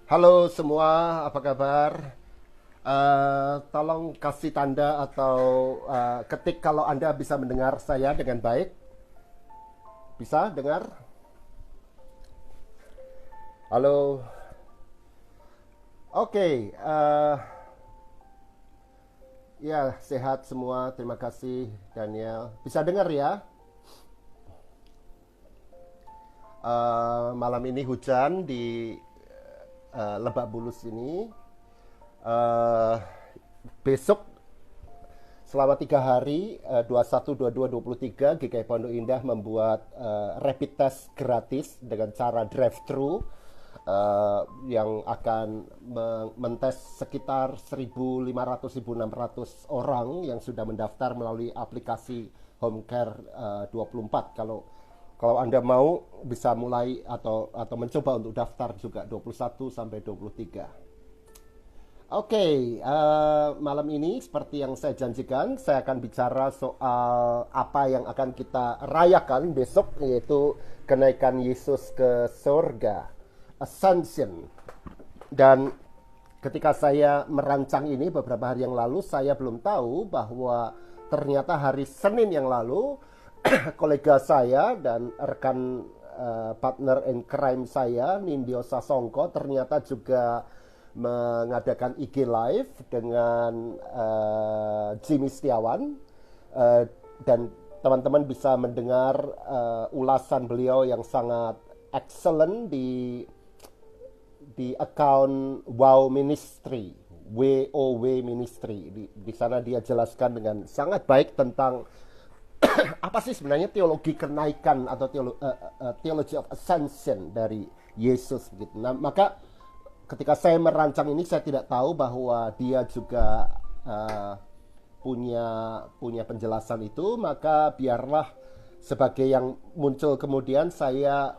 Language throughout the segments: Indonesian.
Halo semua, apa kabar? Tolong kasih tanda atau ketik kalau Anda bisa mendengar saya dengan baik. Bisa dengar? Halo. Oke, ya sehat semua. Terima kasih Daniel. Bisa dengar ya? Malam ini hujan di Lebak Bulus ini. Eh, Besok selama 3 hari, 21, 22, 23, GKI Pondok Indah membuat rapid test gratis dengan cara drive-thru yang akan mentes sekitar 1.500-1.600 orang yang sudah mendaftar melalui aplikasi Home Care 24. Kalau Anda mau bisa mulai atau mencoba untuk daftar juga 21 sampai 23. Oke, malam ini seperti yang saya janjikan, saya akan bicara soal apa yang akan kita rayakan besok, yaitu kenaikan Yesus ke surga, Ascension. Dan ketika saya merancang ini beberapa hari yang lalu, saya belum tahu bahwa ternyata hari Senin yang lalu, kolega saya dan rekan partner in crime saya, Nindyo Sasongko, ternyata juga mengadakan IG Live dengan Jimmy Setiawan, dan teman-teman bisa mendengar ulasan beliau yang sangat excellent di account Wow Ministry, WOW Ministry. Di sana dia jelaskan dengan sangat baik tentang apa sih sebenarnya teologi kenaikan atau theology of ascension dari Yesus begitu. Nah, maka ketika saya merancang ini saya tidak tahu bahwa dia juga uh, punya penjelasan itu, maka biarlah sebagai yang muncul kemudian saya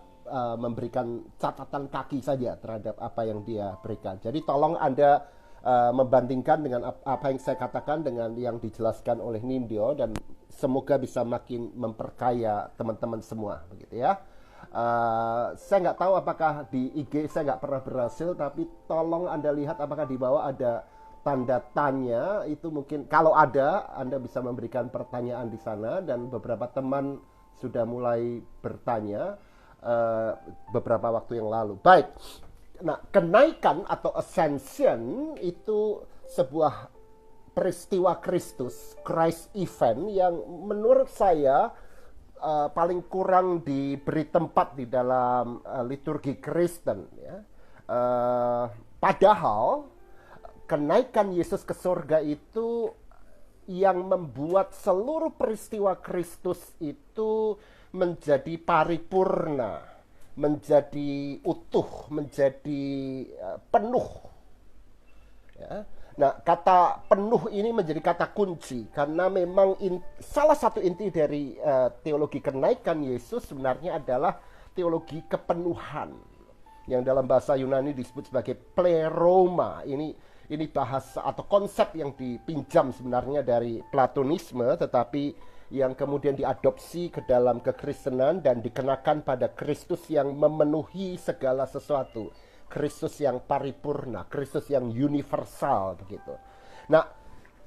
memberikan catatan kaki saja terhadap apa yang dia berikan. Jadi tolong Anda membandingkan dengan apa yang saya katakan dengan yang dijelaskan oleh Nindyo, dan semoga bisa makin memperkaya teman-teman semua begitu ya. Saya nggak tahu apakah di IG saya nggak pernah berhasil, tapi tolong Anda lihat apakah di bawah ada tanda tanya. Itu mungkin kalau ada Anda bisa memberikan pertanyaan di sana, dan beberapa teman sudah mulai bertanya beberapa waktu yang lalu. Baik, nah kenaikan atau ascension itu sebuah peristiwa Kristus, Christ event yang menurut saya paling kurang diberi tempat di dalam liturgi Kristen ya. Padahal kenaikan Yesus ke surga itu yang membuat seluruh peristiwa Kristus itu menjadi paripurna, menjadi utuh, menjadi penuh ya. Nah, kata penuh ini menjadi kata kunci karena memang salah satu inti dari teologi kenaikan Yesus sebenarnya adalah teologi kepenuhan, yang dalam bahasa Yunani disebut sebagai pleroma. Ini bahasa atau konsep yang dipinjam sebenarnya dari Platonisme, tetapi yang kemudian diadopsi ke dalam kekristenan dan dikenakan pada Kristus yang memenuhi segala sesuatu. Kristus yang paripurna, Kristus yang universal begitu. Nah,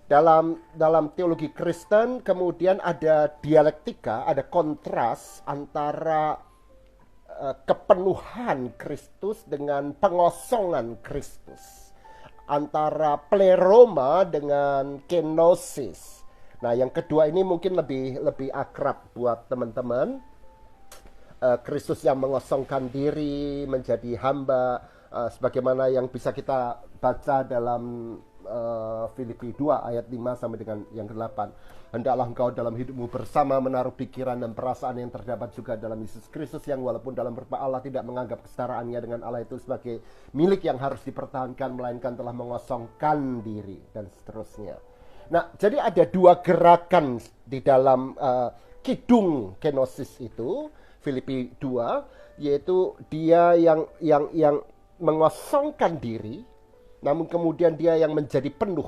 dalam teologi Kristen kemudian ada dialektika, ada kontras antara kepenuhan Kristus dengan pengosongan Kristus, antara pleroma dengan kenosis. Nah, yang kedua ini mungkin lebih akrab buat teman-teman. Kristus yang mengosongkan diri menjadi hamba, sebagaimana yang bisa kita baca dalam Filipi 2 ayat 5 sampai dengan yang ke-8. Hendaklah engkau dalam hidupmu bersama menaruh pikiran dan perasaan yang terdapat juga dalam Yesus Kristus, yang walaupun dalam rupa Allah tidak menganggap kesetaraannya dengan Allah itu sebagai milik yang harus dipertahankan, melainkan telah mengosongkan diri, dan seterusnya. Nah, jadi ada dua gerakan di dalam kidung kenosis itu, Filipi 2, yaitu dia yang mengosongkan diri, namun kemudian dia yang menjadi penuh.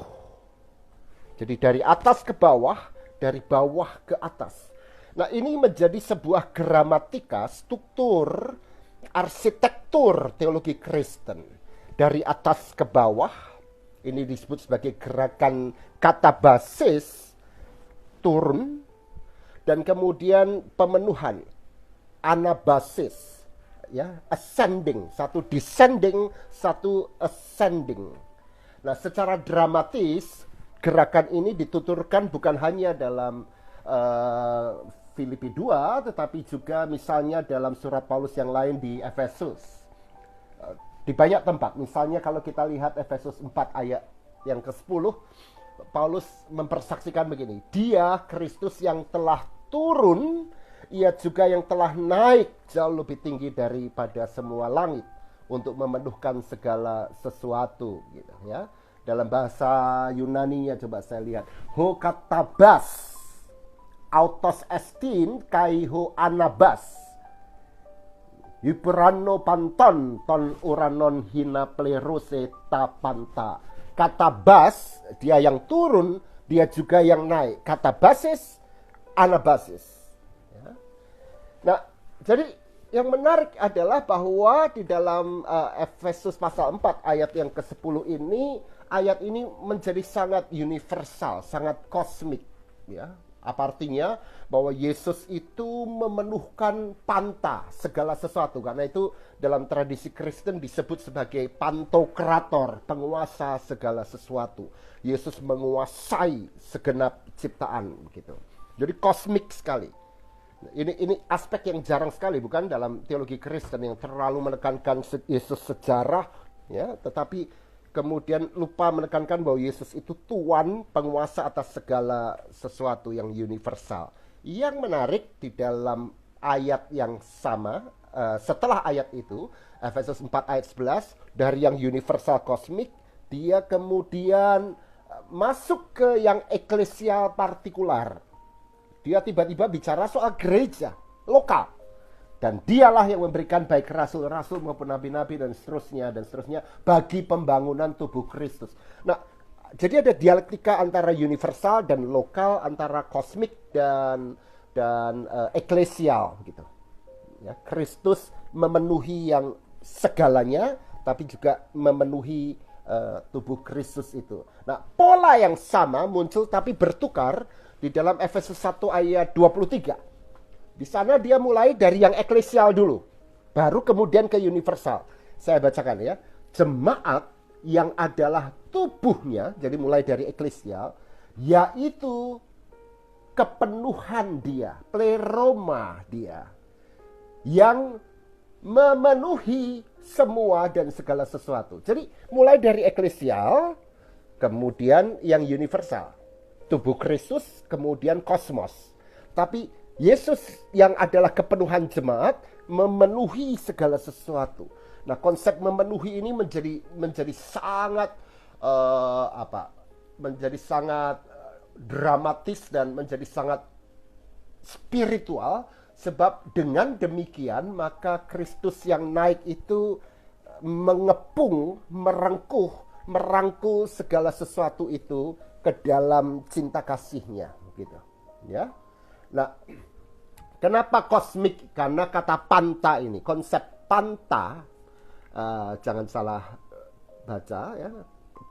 Jadi dari atas ke bawah, dari bawah ke atas. Nah, ini menjadi sebuah gramatika, struktur, arsitektur teologi Kristen. dari atas ke bawah. Ini disebut sebagai gerakan katabasis, turun, dan kemudian pemenuhan, anabasis, ya, ascending, satu descending, satu ascending. Nah, secara dramatis gerakan ini dituturkan bukan hanya dalam Filipi 2, tetapi juga misalnya dalam surat Paulus yang lain di Efesus. Di banyak tempat, misalnya kalau kita lihat Efesus 4 ayat yang ke-10, Paulus mempersaksikan begini, dia Kristus yang telah turun, ia juga yang telah naik jauh lebih tinggi daripada semua langit untuk memenuhkan segala sesuatu, gitu ya. Dalam bahasa Yunani-nya coba saya lihat, ho katabas, autos estin kai ho anabas. Hyperano panton ton uranon hina plerose tapanta. Kata bas, dia yang turun, dia juga yang naik. Kata basis, anabasis. Ya. Nah, jadi yang menarik adalah bahwa di dalam Efesus pasal 4 ayat yang ke-10 ini, ayat ini menjadi sangat universal, sangat kosmik. Ya. Apa artinya? Bahwa Yesus itu memenuhkan panta segala sesuatu. Karena itu dalam tradisi Kristen disebut sebagai pantokrator, penguasa segala sesuatu. Yesus menguasai segenap ciptaan, gitu. Jadi kosmik sekali. Ini aspek yang jarang sekali, bukan dalam teologi Kristen yang terlalu menekankan Yesus sejarah, ya, tetapi kemudian lupa menekankan bahwa Yesus itu Tuhan, penguasa atas segala sesuatu yang universal. Yang menarik di dalam ayat yang sama, setelah ayat itu, Efesus 4 ayat 11, dari yang universal kosmik, dia kemudian masuk ke yang eklesial partikular. Dia tiba-tiba bicara soal gereja, lokal. Dan dialah yang memberikan baik rasul-rasul maupun nabi-nabi dan seterusnya bagi pembangunan tubuh Kristus. Nah, jadi ada dialektika antara universal dan lokal, antara kosmik dan eklesial gitu. Ya, Kristus memenuhi yang segalanya, tapi juga memenuhi tubuh Kristus itu. Nah, pola yang sama muncul tapi bertukar di dalam Efesus 1 ayat 23. Di sana dia mulai dari yang eklesial dulu, baru kemudian ke universal. Saya bacakan ya. Jemaat yang adalah tubuhnya, jadi mulai dari eklesial, yaitu kepenuhan dia, pleroma dia, yang memenuhi semua dan segala sesuatu. Jadi mulai dari eklesial, kemudian yang universal, tubuh Kristus, kemudian kosmos. Tapi Yesus yang adalah kepenuhan jemaat memenuhi segala sesuatu. Nah, konsep memenuhi ini menjadi sangat menjadi sangat dramatis dan menjadi sangat spiritual, sebab dengan demikian maka Kristus yang naik itu mengepung, merangkul segala sesuatu itu ke dalam cinta kasihnya, gitu. Ya. Nah, kenapa kosmik? Karena kata panta ini, konsep panta, jangan salah baca ya.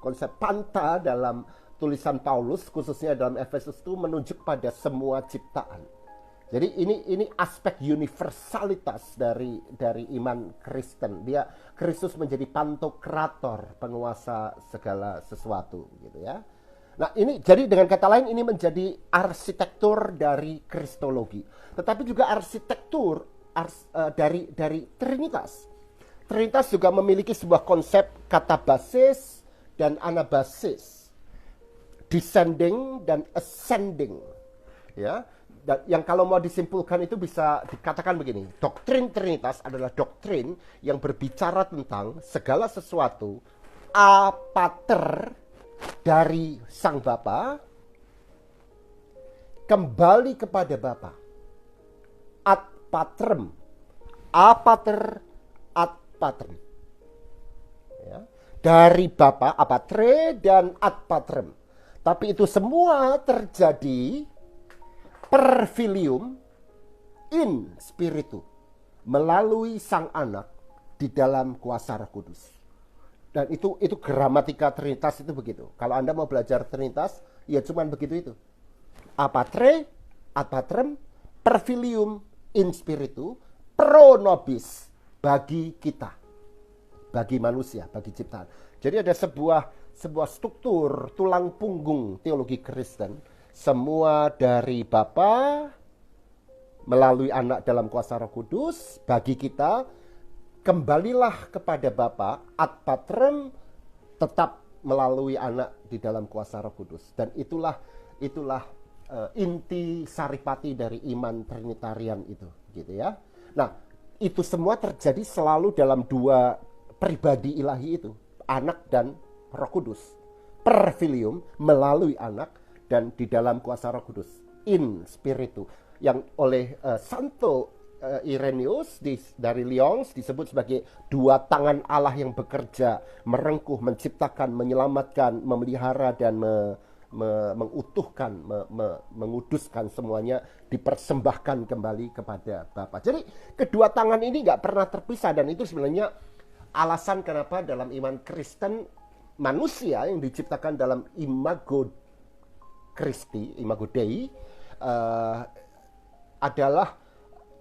Konsep panta dalam tulisan Paulus, khususnya dalam Efesus itu menunjuk pada semua ciptaan. Jadi ini aspek universalitas dari iman Kristen. Dia Kristus menjadi pantokrator, penguasa segala sesuatu, gitu ya. Nah, ini jadi dengan kata lain ini menjadi arsitektur dari kristologi, tetapi juga arsitektur dari Trinitas. Trinitas juga memiliki sebuah konsep katabasis dan anabasis, descending dan ascending. Ya, dan yang kalau mau disimpulkan itu bisa dikatakan begini: doktrin Trinitas adalah doktrin yang berbicara tentang segala sesuatu apater dari Sang Bapa kembali kepada Bapa, ad patrem, apater ad patrem, ya, dari Bapa apatre dan ad patrem. Tapi itu semua terjadi per filium in spiritu, melalui Sang Anak di dalam kuasa Roh Kudus. Dan itu gramatika Trinitas itu begitu. Kalau Anda mau belajar Trinitas, ya cuman begitu itu. Apatre, ad patrem, per filium, in spiritu, pro nobis, bagi kita, bagi manusia, bagi ciptaan. Jadi ada sebuah struktur tulang punggung teologi Kristen, semua dari Bapa melalui Anak dalam kuasa Roh Kudus bagi kita. Kembalilah kepada Bapa ad patrem, tetap melalui Anak di dalam kuasa Roh Kudus. Dan itulah inti saripati dari iman Trinitarian itu, gitu ya. Nah, itu semua terjadi selalu dalam dua pribadi ilahi itu, Anak dan Roh Kudus. Per filium, melalui Anak, dan di dalam kuasa Roh Kudus, in spiritu, yang oleh Santo Irenaeus dari Lyons disebut sebagai dua tangan Allah yang bekerja, merengkuh, menciptakan, menyelamatkan, memelihara, dan mengutuhkan, menguduskan, semuanya dipersembahkan kembali kepada Bapa. Jadi kedua tangan ini nggak pernah terpisah, dan itu sebenarnya alasan kenapa dalam iman Kristen manusia yang diciptakan dalam imago Christi, imago Dei, adalah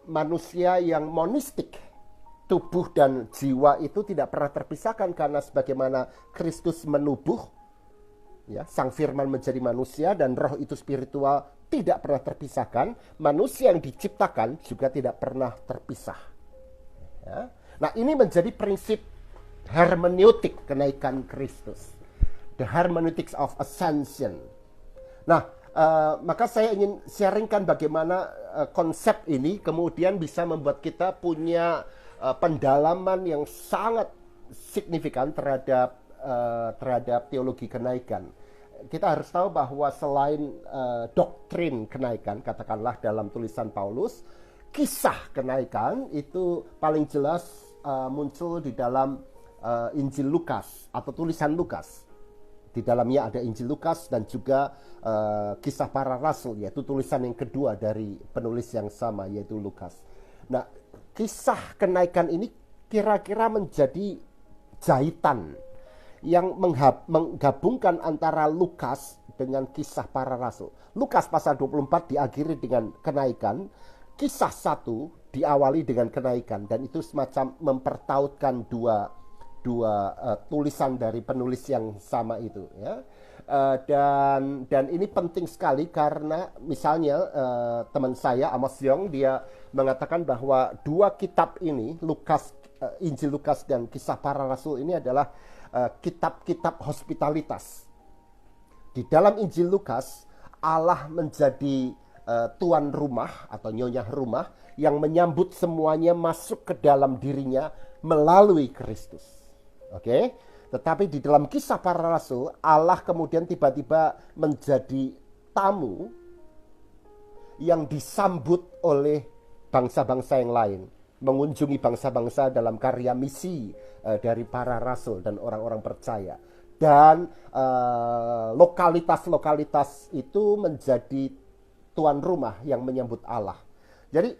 manusia yang monistik. Tubuh dan jiwa itu tidak pernah terpisahkan, karena sebagaimana Kristus menubuh, ya, Sang Firman menjadi manusia, dan roh itu spiritual, tidak pernah terpisahkan. Manusia yang diciptakan juga tidak pernah terpisah. Ya. Nah, ini menjadi prinsip hermeneutik kenaikan Kristus, the hermeneutics of ascension. Nah, maka saya ingin sharingkan bagaimana konsep ini kemudian bisa membuat kita punya pendalaman yang sangat signifikan terhadap teologi kenaikan. Kita harus tahu bahwa selain doktrin kenaikan, katakanlah dalam tulisan Paulus, kisah kenaikan itu paling jelas muncul di dalam Injil Lukas atau tulisan Lukas. Di dalamnya ada Injil Lukas dan juga Kisah Para Rasul, yaitu tulisan yang kedua dari penulis yang sama, yaitu Lukas. Nah, kisah kenaikan ini kira-kira menjadi jahitan yang menggabungkan antara Lukas dengan Kisah Para Rasul. Lukas pasal 24 diakhiri dengan kenaikan, Kisah 1 diawali dengan kenaikan, dan itu semacam mempertautkan dua tulisan dari penulis yang sama itu, ya. Dan ini penting sekali karena misalnya teman saya Amos Young, dia mengatakan bahwa dua kitab ini, Lukas, Injil Lukas dan Kisah Para Rasul, ini adalah kitab-kitab hospitalitas. Di dalam Injil Lukas, Allah menjadi tuan rumah atau nyonya rumah yang menyambut semuanya masuk ke dalam dirinya melalui Kristus. Oke, tetapi di dalam Kisah Para Rasul, Allah kemudian tiba-tiba menjadi tamu yang disambut oleh bangsa-bangsa yang lain, mengunjungi bangsa-bangsa dalam karya misi dari para rasul dan orang-orang percaya. Dan lokalitas-lokalitas itu menjadi tuan rumah yang menyambut Allah. Jadi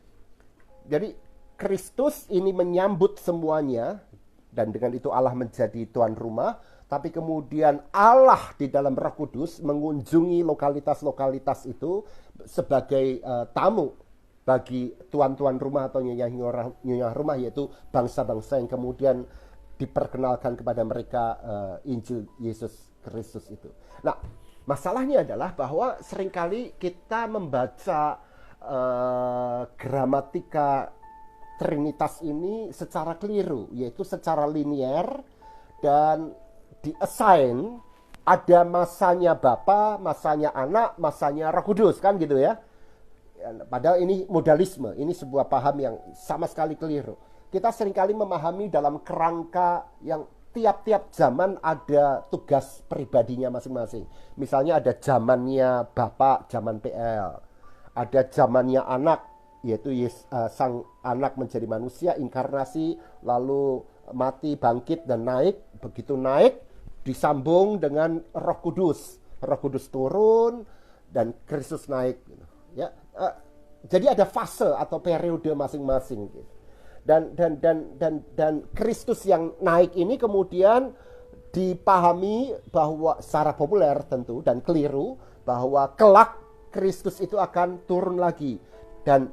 Kristus ini menyambut semuanya, dan dengan itu Allah menjadi tuan rumah. Tapi kemudian Allah di dalam Roh Kudus mengunjungi lokalitas-lokalitas itu sebagai tamu bagi tuan-tuan rumah atau nyonya rumah, yaitu bangsa-bangsa yang kemudian diperkenalkan kepada mereka Injil Yesus Kristus itu. Nah, masalahnya adalah bahwa seringkali kita membaca gramatika Trinitas ini secara keliru, yaitu secara linier, dan di-assign ada masanya Bapa, masanya Anak, masanya Roh Kudus, kan gitu ya. Padahal ini modalisme, ini sebuah paham yang sama sekali keliru. Kita seringkali memahami dalam kerangka yang tiap-tiap zaman ada tugas pribadinya masing-masing. Misalnya ada zamannya Bapa, zaman PL. Ada zamannya Anak, yaitu sang Anak menjadi manusia, inkarnasi, lalu mati, bangkit, dan naik. Begitu naik, disambung dengan Roh Kudus. Roh Kudus turun, dan Kristus naik. Ya, jadi ada fase atau periode masing-masing. Dan Kristus yang naik ini kemudian dipahami bahwa secara populer tentu dan keliru bahwa kelak Kristus itu akan turun lagi, dan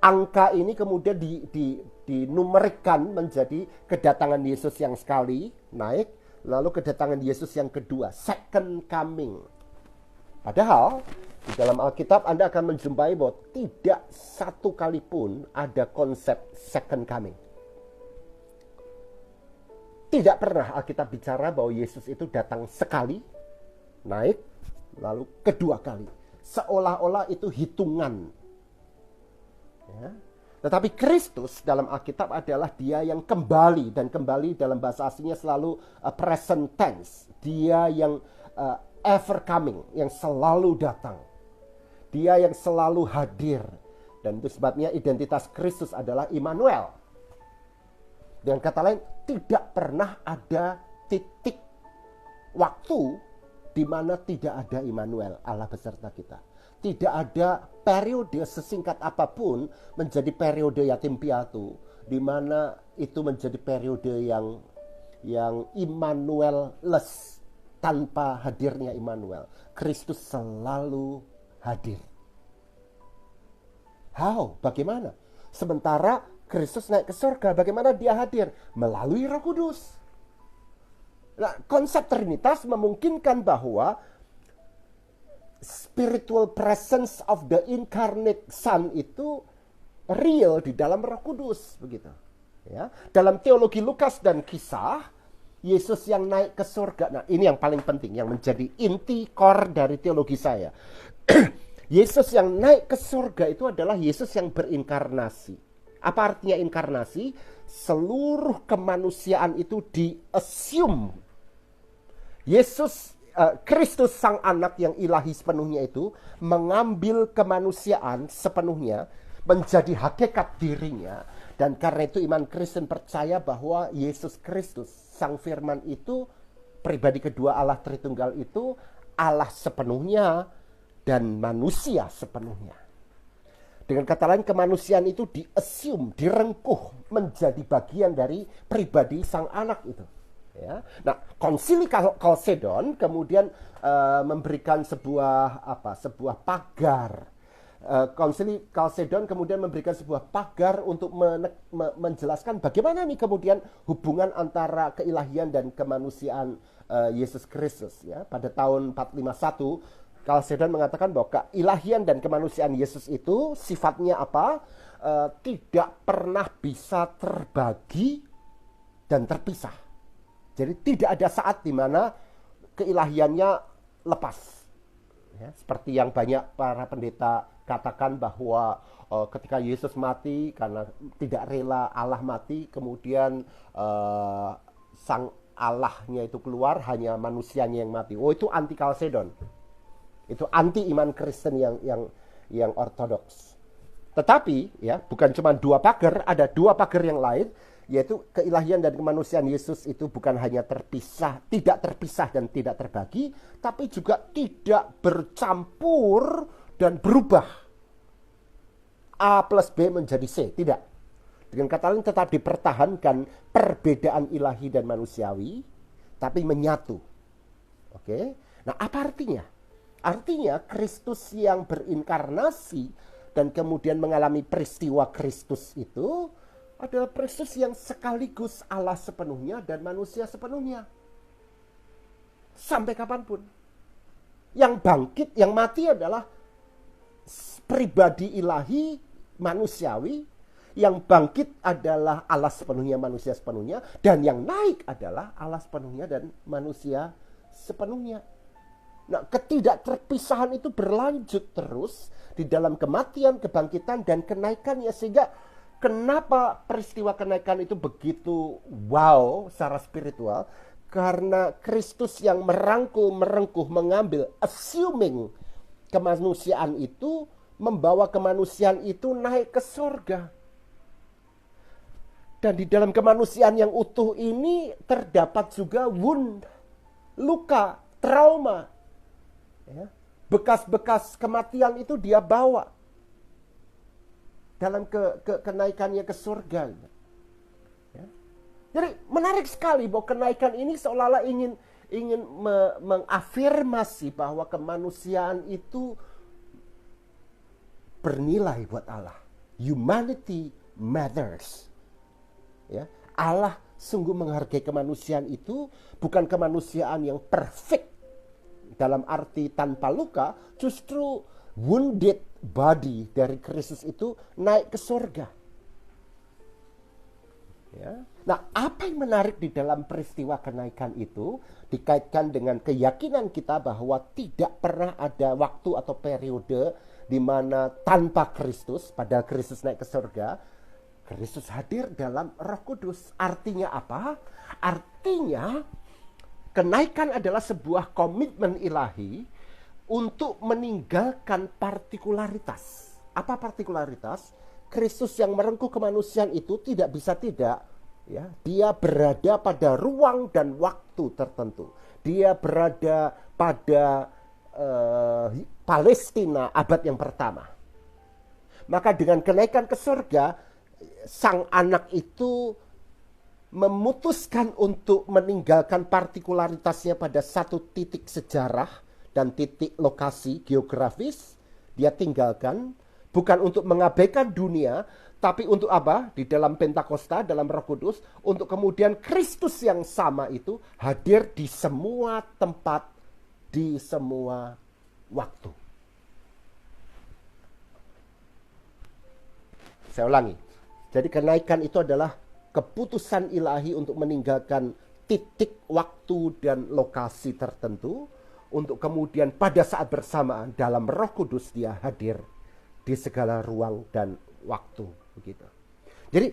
angka ini kemudian dinumerikan menjadi kedatangan Yesus yang sekali naik, lalu kedatangan Yesus yang kedua, second coming. Padahal di dalam Alkitab Anda akan menjumpai bahwa tidak satu kali pun ada konsep second coming. Tidak pernah Alkitab bicara bahwa Yesus itu datang sekali, naik, lalu kedua kali. Seolah-olah itu hitungan. Ya. Tetapi Kristus dalam Alkitab adalah dia yang kembali, dan kembali dalam bahasa aslinya selalu present tense. Dia yang ever coming, yang selalu datang. Dia yang selalu hadir. Dan itu sebabnya identitas Kristus adalah Immanuel. Dengan kata lain, tidak pernah ada titik waktu di mana tidak ada Immanuel, Allah beserta kita. Tidak ada periode sesingkat apapun menjadi periode yatim piatu, di mana itu menjadi periode yang Immanuel-less, tanpa hadirnya Immanuel. Kristus selalu hadir. How? Bagaimana? Sementara Kristus naik ke surga, bagaimana dia hadir? Melalui Roh Kudus. Nah, konsep Trinitas memungkinkan bahwa spiritual presence of the incarnate Son itu real di dalam Roh Kudus, begitu. Ya, dalam teologi Lukas dan Kisah, Yesus yang naik ke surga. Nah, ini yang paling penting, yang menjadi inti core dari teologi saya. Yesus yang naik ke surga itu adalah Yesus yang berinkarnasi. Apa artinya inkarnasi? Seluruh kemanusiaan itu di-assume. Yesus, Kristus sang anak yang ilahi sepenuhnya itu mengambil kemanusiaan sepenuhnya menjadi hakikat dirinya. Dan karena itu iman Kristen percaya bahwa Yesus Kristus, sang firman itu, pribadi kedua Allah Tritunggal itu, Allah sepenuhnya dan manusia sepenuhnya. Dengan kata lain, kemanusiaan itu di-assume, direngkuh menjadi bagian dari pribadi sang anak itu. Ya. Nah, konsili Chalcedon kemudian memberikan sebuah pagar. Konsili Chalcedon kemudian memberikan sebuah pagar untuk menjelaskan bagaimana nih kemudian hubungan antara keilahian dan kemanusiaan Yesus Kristus. Ya. Pada tahun 451, Chalcedon mengatakan bahwa keilahian dan kemanusiaan Yesus itu sifatnya apa? Tidak pernah bisa terbagi dan terpisah. Jadi tidak ada saat di mana keilahiannya lepas. Ya, seperti yang banyak para pendeta katakan bahwa ketika Yesus mati karena tidak rela Allah mati, kemudian sang Allahnya itu keluar, hanya manusianya yang mati. Oh, itu anti Chalcedon. Itu anti iman Kristen yang ortodoks. Tetapi ya, bukan cuma dua pagar, ada dua pagar yang lain, yaitu keilahian dan kemanusiaan Yesus itu bukan hanya terpisah, tidak terpisah dan tidak terbagi, tapi juga tidak bercampur dan berubah. A plus B menjadi C, tidak. Dengan kata lain tetap dipertahankan perbedaan ilahi dan manusiawi, tapi menyatu. Oke? Nah, apa artinya? Artinya Kristus yang berinkarnasi dan kemudian mengalami peristiwa Kristus itu adalah Kristus yang sekaligus Allah sepenuhnya dan manusia sepenuhnya. Sampai kapanpun. Yang bangkit, yang mati adalah pribadi ilahi manusiawi. Yang bangkit adalah Allah sepenuhnya, manusia sepenuhnya. Dan yang naik adalah Allah sepenuhnya dan manusia sepenuhnya. Nah, ketidakterpisahan itu berlanjut terus di dalam kematian, kebangkitan, dan kenaikannya. Sehingga kenapa peristiwa kenaikan itu begitu wow secara spiritual? Karena Kristus yang merengkuh, mengambil, assuming kemanusiaan itu, membawa kemanusiaan itu naik ke surga. Dan di dalam kemanusiaan yang utuh ini terdapat juga wound, luka, trauma. Ya, bekas-bekas kematian itu dia bawa dalam kenaikannya ke surga. Ya. Jadi menarik sekali bahwa kenaikan ini seolah-olah ingin mengafirmasi bahwa kemanusiaan itu bernilai buat Allah. Humanity matters. Ya, Allah sungguh menghargai kemanusiaan itu, bukan kemanusiaan yang perfect dalam arti tanpa luka, justru wounded body dari Kristus itu naik ke surga. Ya. Nah, apa yang menarik di dalam peristiwa kenaikan itu dikaitkan dengan keyakinan kita bahwa tidak pernah ada waktu atau periode di mana tanpa Kristus, padahal Kristus naik ke surga, Kristus hadir dalam Roh Kudus. Artinya apa? Artinya kenaikan adalah sebuah komitmen ilahi untuk meninggalkan partikularitas. Apa partikularitas? Kristus yang merengkuh kemanusiaan itu tidak bisa tidak, ya, dia berada pada ruang dan waktu tertentu. Dia berada pada Palestina abad yang pertama. Maka dengan kenaikan ke surga, sang anak itu memutuskan untuk meninggalkan partikularitasnya pada satu titik sejarah dan titik lokasi geografis. Dia tinggalkan, bukan untuk mengabaikan dunia, tapi untuk apa? Di dalam Pentakosta, dalam Roh Kudus, untuk kemudian Kristus yang sama itu hadir di semua tempat, di semua waktu. Saya ulangi. Jadi kenaikan itu adalah keputusan ilahi untuk meninggalkan titik waktu dan lokasi tertentu, untuk kemudian pada saat bersamaan dalam Roh Kudus dia hadir di segala ruang dan waktu, begitu. Jadi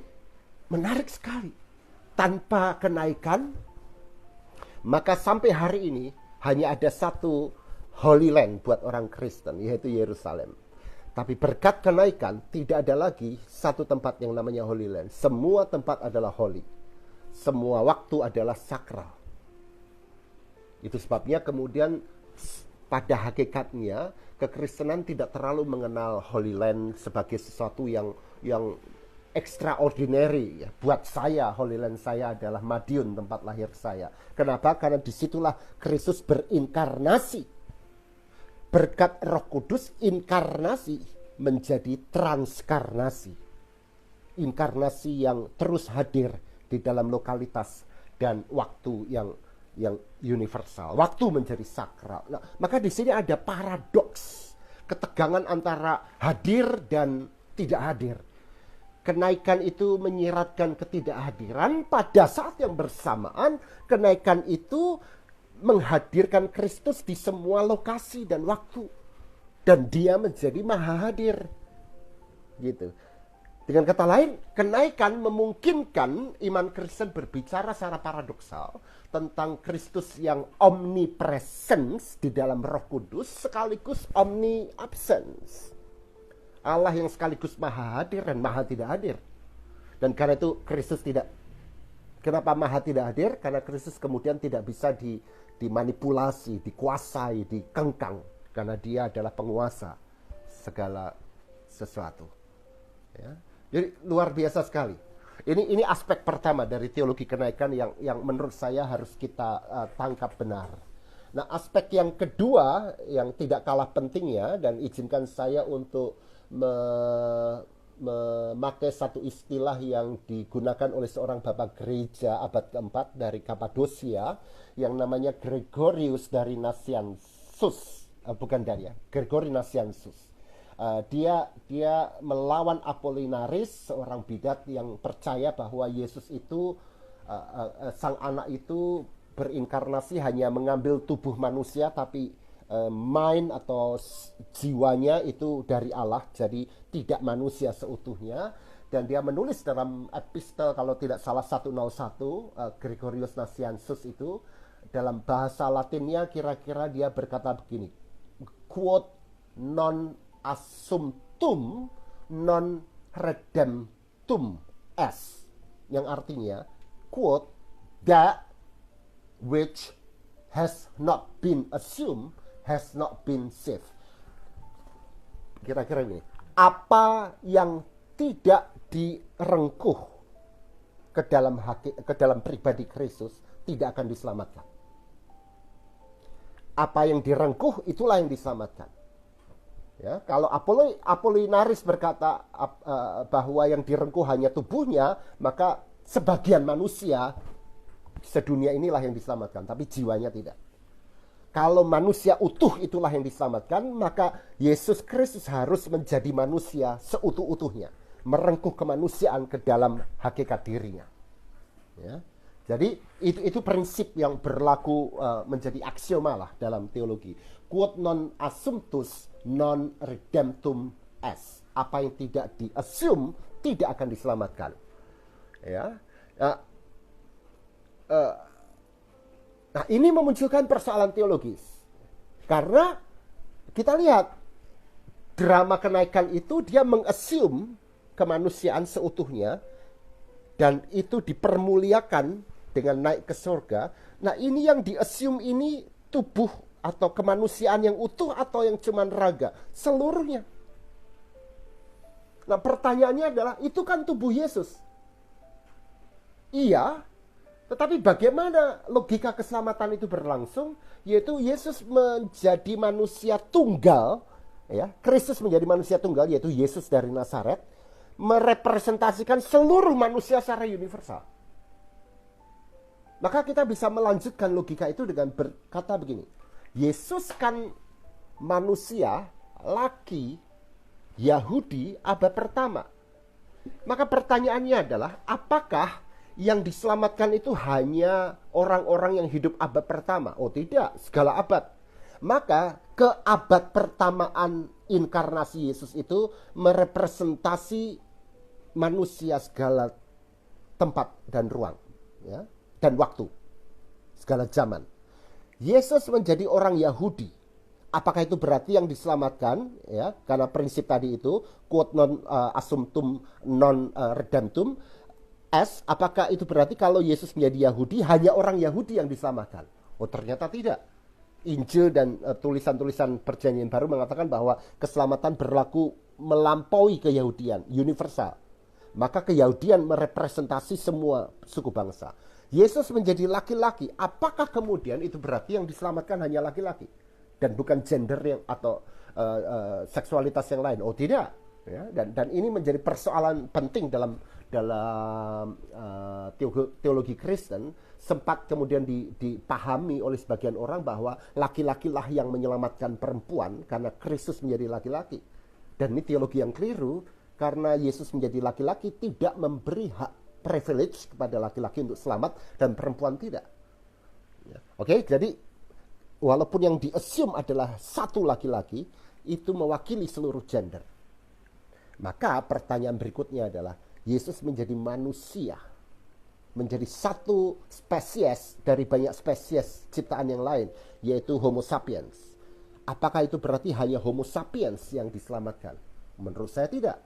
menarik sekali. Tanpa kenaikan, maka sampai hari ini hanya ada satu Holy Land buat orang Kristen, yaitu Yerusalem. Tapi berkat kenaikan tidak ada lagi satu tempat yang namanya Holy Land. Semua tempat adalah holy. Semua waktu adalah sakral. Itu sebabnya kemudian pada hakikatnya kekristenan tidak terlalu mengenal Holy Land sebagai sesuatu yang extraordinary, ya. Buat saya, Holy Land saya adalah Madiun, tempat lahir saya. Kenapa? Karena disitulah Kristus berinkarnasi. Berkat Roh Kudus, inkarnasi menjadi transkarnasi. Inkarnasi yang terus hadir di dalam lokalitas dan waktu yang universal. Waktu menjadi sakral. Nah, maka di sini ada paradoks, ketegangan antara hadir dan tidak hadir. Kenaikan itu menyiratkan ketidakhadiran, pada saat yang bersamaan kenaikan itu menghadirkan Kristus di semua lokasi dan waktu, dan dia menjadi maha hadir, gitu. Dengan kata lain, kenaikan memungkinkan iman Kristen berbicara secara paradoksal tentang Kristus yang omnipresence di dalam Roh Kudus sekaligus omni-absence. Allah yang sekaligus maha hadir dan maha tidak hadir. Dan karena itu Kristus tidak. Kenapa maha tidak hadir? Karena Kristus kemudian tidak bisa dimanipulasi, dikuasai, dikengkang. Karena dia adalah penguasa segala sesuatu. Ya. Jadi luar biasa sekali. Ini aspek pertama dari teologi kenaikan yang menurut saya harus kita tangkap benar. Nah, aspek yang kedua yang tidak kalah pentingnya, dan izinkan saya untuk memakai satu istilah yang digunakan oleh seorang bapak gereja abad keempat dari Kapadosia yang namanya Gregorius dari Nazianzus, Gregory Nazianzus. Dia melawan Apollinaris, seorang bidat yang percaya bahwa Yesus itu sang anak itu berinkarnasi hanya mengambil tubuh manusia, tapi mind atau jiwanya itu dari Allah, jadi tidak manusia seutuhnya. Dan dia menulis dalam epistel, kalau tidak salah 101, Gregorius Nazianzus itu dalam bahasa Latinnya kira-kira dia berkata begini, quod non assumptum non redemptum est, yang artinya quote, that which has not been assumed has not been saved. Kira-kira ini, apa yang tidak direngkuh ke dalam pribadi Kristus tidak akan diselamatkan. Apa yang direngkuh itulah yang diselamatkan. Ya, kalau Apolinaris berkata bahwa yang direngkuh hanya tubuhnya, maka sebagian manusia sedunia inilah yang diselamatkan, tapi jiwanya tidak. Kalau manusia utuh itulah yang diselamatkan, maka Yesus Kristus harus menjadi manusia seutuh-utuhnya, merengkuh kemanusiaan ke dalam hakikat dirinya. Ya. Jadi itu prinsip yang berlaku menjadi aksioma lah dalam teologi. Quod non assumptus non redemptum est. Apa yang tidak di-assume tidak akan diselamatkan. Ya. Nah, ini memunculkan persoalan teologis. Karena kita lihat drama kenaikan itu dia mengassume kemanusiaan seutuhnya dan itu dipermuliakan dengan naik ke surga. Nah, ini yang di-assume ini tubuh atau kemanusiaan yang utuh atau yang cuman raga, seluruhnya. Nah, pertanyaannya adalah, itu kan tubuh Yesus. Iya, tetapi bagaimana logika keselamatan itu berlangsung? Yaitu Yesus menjadi manusia tunggal, ya, Kristus menjadi manusia tunggal, yaitu Yesus dari Nazaret, merepresentasikan seluruh manusia secara universal. Maka kita bisa melanjutkan logika itu dengan berkata begini, Yesus kan manusia, laki, Yahudi, abad pertama. Maka pertanyaannya adalah, apakah yang diselamatkan itu hanya orang-orang yang hidup abad pertama? Oh tidak, segala abad. Maka keabad pertamaan inkarnasi Yesus itu merepresentasi manusia segala tempat dan ruang, ya, dan waktu, segala zaman. Yesus menjadi orang Yahudi. Apakah itu berarti yang diselamatkan? Ya, karena prinsip tadi itu, quod non assumptum non redemptum est. Apakah itu berarti kalau Yesus menjadi Yahudi, hanya orang Yahudi yang diselamatkan? Oh ternyata tidak. Injil dan tulisan-tulisan Perjanjian Baru mengatakan bahwa keselamatan berlaku melampaui keyahudian, universal. Maka keyahudian merepresentasi semua suku bangsa. Yesus menjadi laki-laki, apakah kemudian itu berarti yang diselamatkan hanya laki-laki dan bukan gender yang atau seksualitas yang lain? Oh tidak, ya. Dan ini menjadi persoalan penting dalam teologi Kristen. Sempat kemudian dipahami oleh sebagian orang bahwa laki-lakilah yang menyelamatkan perempuan karena Kristus menjadi laki-laki. Dan ini teologi yang keliru, karena Yesus menjadi laki-laki tidak memberi hak privilege kepada laki-laki untuk selamat dan perempuan tidak. Ya. Oke, jadi walaupun yang di-assume adalah satu laki-laki, itu mewakili seluruh gender. Maka pertanyaan berikutnya adalah, Yesus menjadi manusia, menjadi satu spesies dari banyak spesies ciptaan yang lain, yaitu Homo sapiens. Apakah itu berarti hanya Homo sapiens yang diselamatkan? Menurut saya tidak.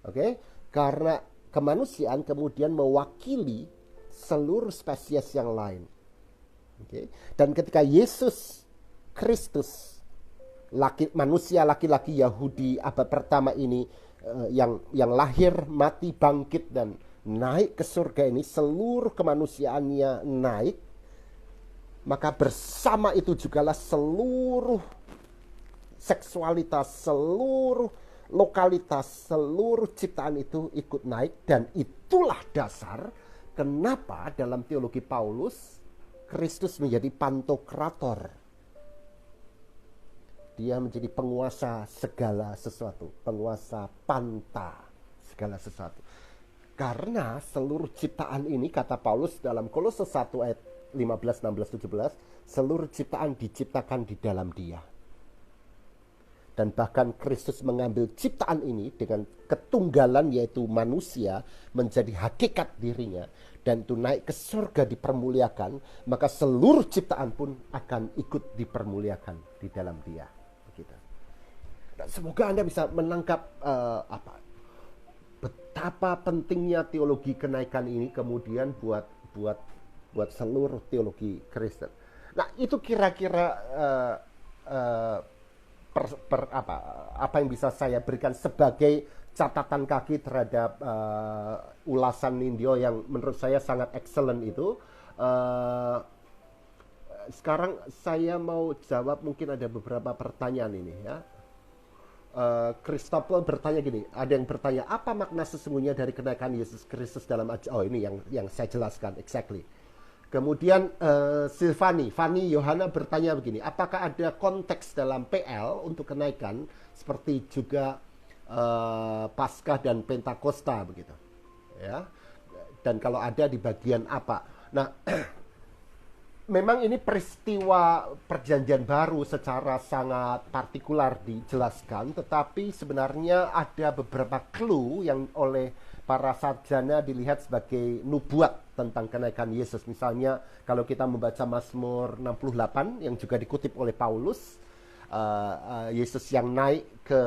Oke, karena kemanusiaan kemudian mewakili seluruh spesies yang lain. Oke. Dan ketika Yesus Kristus, manusia laki-laki Yahudi abad pertama ini, yang lahir, mati, bangkit, dan naik ke surga ini, seluruh kemanusiaannya naik, maka bersama itu jugalah seluruh seksualitas, seluruh lokalitas, seluruh ciptaan itu ikut naik. Dan itulah dasar kenapa dalam teologi Paulus Kristus menjadi pantokrator. Dia menjadi penguasa segala sesuatu, penguasa panta segala sesuatu. Karena seluruh ciptaan ini, kata Paulus dalam Kolose 1 ayat 15, 16, 17, seluruh ciptaan diciptakan di dalam Dia. Dan bahkan Kristus mengambil ciptaan ini dengan ketunggalan, yaitu manusia, menjadi hakikat dirinya, dan itu naik ke surga dipermuliakan, maka seluruh ciptaan pun akan ikut dipermuliakan di dalam Dia. Begitu. Dan semoga Anda bisa menangkap betapa pentingnya teologi kenaikan ini kemudian buat seluruh teologi Kristen. Nah, itu kira-kira apa yang bisa saya berikan sebagai catatan kaki terhadap ulasan Nindyo yang menurut saya sangat excellent itu. Sekarang saya mau jawab, mungkin ada beberapa pertanyaan ini ya. Christopher bertanya gini, ada yang bertanya apa makna sesungguhnya dari kenaikan Yesus Kristus dalam ini yang saya jelaskan exactly. Kemudian Fanny Yohana bertanya begini, apakah ada konteks dalam PL untuk kenaikan seperti juga Paskah dan Pentakosta begitu ya, dan kalau ada di bagian apa. Nah memang ini peristiwa perjanjian baru secara sangat partikular dijelaskan, tetapi sebenarnya ada beberapa clue yang oleh para sarjana dilihat sebagai nubuat tentang kenaikan Yesus. Misalnya kalau kita membaca Mazmur 68 yang juga dikutip oleh Paulus, Yesus yang naik ke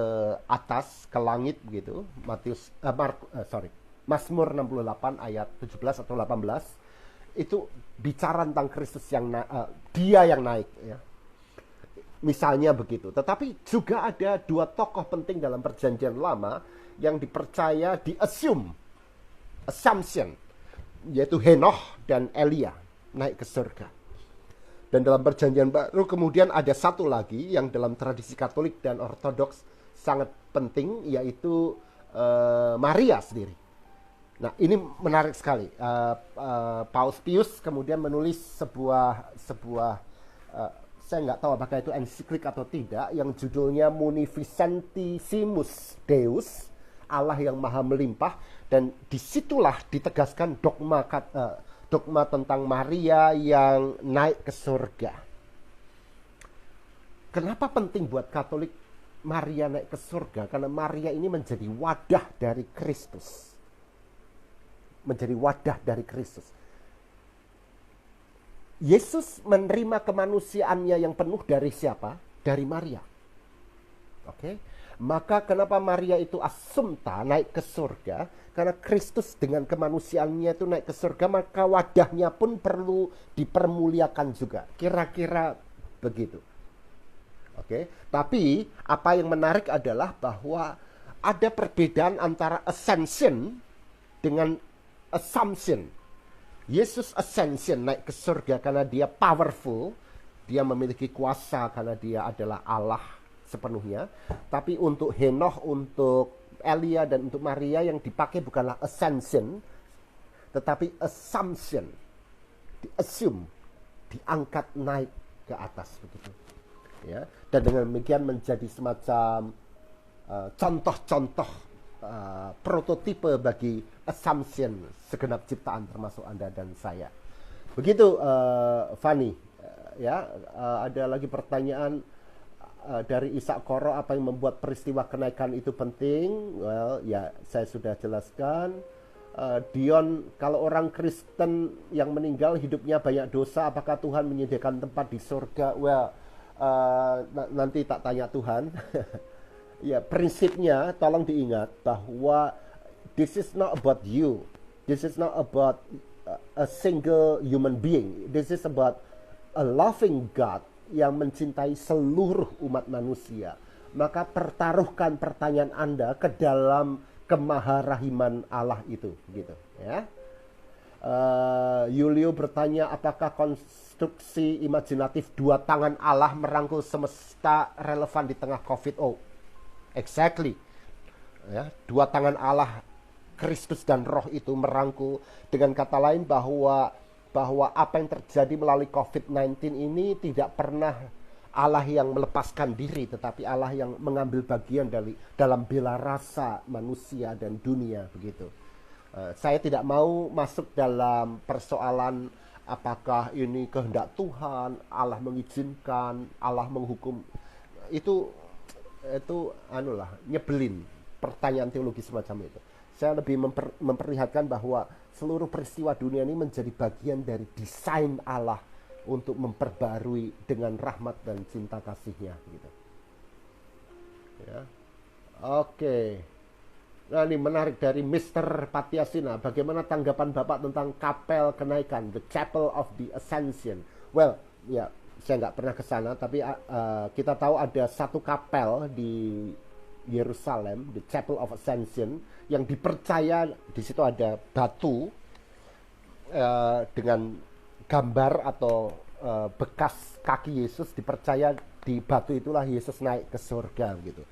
atas, ke langit begitu, Mazmur 68 ayat 17 atau 18, itu bicara tentang Kristus yang dia yang naik ya. Misalnya begitu. Tetapi juga ada dua tokoh penting dalam perjanjian lama yang dipercaya assumption, yaitu Henoch dan Elia naik ke surga. Dan dalam perjanjian baru kemudian ada satu lagi yang dalam tradisi Katolik dan Ortodoks sangat penting, yaitu Maria sendiri. Nah ini menarik sekali. Paus Pius kemudian menulis sebuah saya nggak tahu apakah itu ensiklik atau tidak, yang judulnya Munificentissimus Deus, Allah yang maha melimpah, dan disitulah ditegaskan dogma tentang Maria yang naik ke surga. Kenapa penting buat Katolik Maria naik ke surga? Karena Maria ini menjadi wadah dari Kristus. Menjadi wadah dari Kristus. Yesus menerima kemanusiaannya yang penuh dari siapa? Dari Maria. Oke. Maka kenapa Maria itu assumpta naik ke surga? Karena Kristus dengan kemanusiaannya itu naik ke surga, maka wadahnya pun perlu dipermuliakan juga. Kira-kira begitu. Oke. Tapi apa yang menarik adalah bahwa ada perbedaan antara ascension dengan assumption. Yesus ascension, naik ke surga karena dia powerful, dia memiliki kuasa karena dia adalah Allah sepenuhnya. Tapi untuk Henoch, untuk Elia dan untuk Maria yang dipakai bukanlah ascension, tetapi assumption. Di-assume, diangkat naik ke atas begitu. Ya, dan dengan demikian menjadi semacam contoh-contoh prototipe bagi assumption segenap ciptaan termasuk Anda dan saya. Begitu Fanny. Ada lagi pertanyaan dari Ishak Koro, apa yang membuat peristiwa kenaikan itu penting? Well, ya saya sudah jelaskan. Dion, kalau orang Kristen yang meninggal hidupnya banyak dosa, apakah Tuhan menyediakan tempat di surga? Well, nanti tak tanya Tuhan. Ya, prinsipnya tolong diingat bahwa this is not about you. This is not about a single human being. This is about a loving God yang mencintai seluruh umat manusia. Maka pertaruhkan pertanyaan Anda ke dalam kemaharahiman Allah itu, gitu ya. Yulio bertanya, apakah konstruksi imajinatif dua tangan Allah merangkul semesta relevan di tengah COVID? Oh, exactly. Ya, dua tangan Allah, Kristus dan Roh itu merangkul. Dengan kata lain bahwa apa yang terjadi melalui COVID-19 ini tidak pernah Allah yang melepaskan diri, tetapi Allah yang mengambil bagian dalam bela rasa manusia dan dunia begitu. Saya tidak mau masuk dalam persoalan apakah ini kehendak Tuhan, Allah mengizinkan, Allah menghukum. Itu nyebelin pertanyaan teologi semacam itu. Saya lebih memperlihatkan bahwa seluruh peristiwa dunia ini menjadi bagian dari desain Allah untuk memperbarui dengan rahmat dan cinta kasih-Nya gitu. Ya. Oke. Nah, ini menarik dari Mr. Patiasina. Bagaimana tanggapan Bapak tentang kapel kenaikan, the Chapel of the Ascension? Well, saya nggak pernah ke sana, tapi kita tahu ada satu kapel di Yerusalem, the Chapel of Ascension, yang dipercaya di situ ada batu dengan gambar atau bekas kaki Yesus, dipercaya di batu itulah Yesus naik ke surga gitu.